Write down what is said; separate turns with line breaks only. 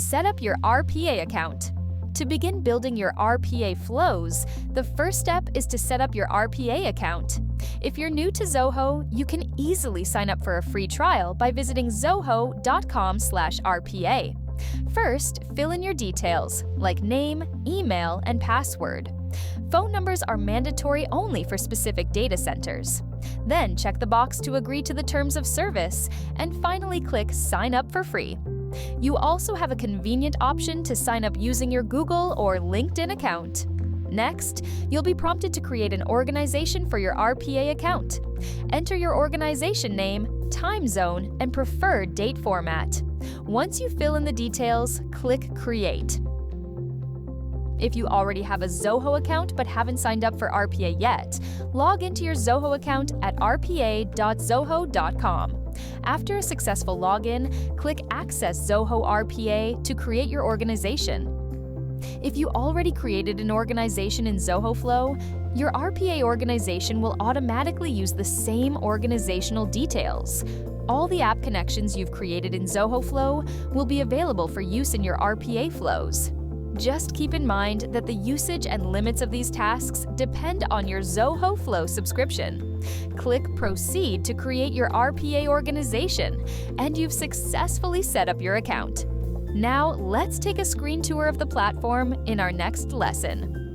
Set up your RPA account. To begin building your RPA flows, the first step is to set up your RPA account. If you're new to Zoho, you can easily sign up for a free trial by visiting zoho.com/RPA. First, fill in your details, like name, email, and password. Phone numbers are mandatory only for specific data centers. Then check the box to agree to the terms of service, and finally click Sign up for free. You also have a convenient option to sign up using your Google or LinkedIn account. Next, you'll be prompted to create an organization for your RPA account. Enter your organization name, time zone, and preferred date format. Once you fill in the details, click Create. If you already have a Zoho account but haven't signed up for RPA yet, log into your Zoho account at rpa.zoho.com. After a successful login, click Access Zoho RPA to create your organization. If you already created an organization in Zoho Flow, your RPA organization will automatically use the same organizational details. All the app connections you've created in Zoho Flow will be available for use in your RPA flows. Just keep in mind that the usage and limits of these tasks depend on your Zoho Flow subscription. Click Proceed to create your RPA organization, and you've successfully set up your account. Now, let's take a screen tour of the platform in our next lesson.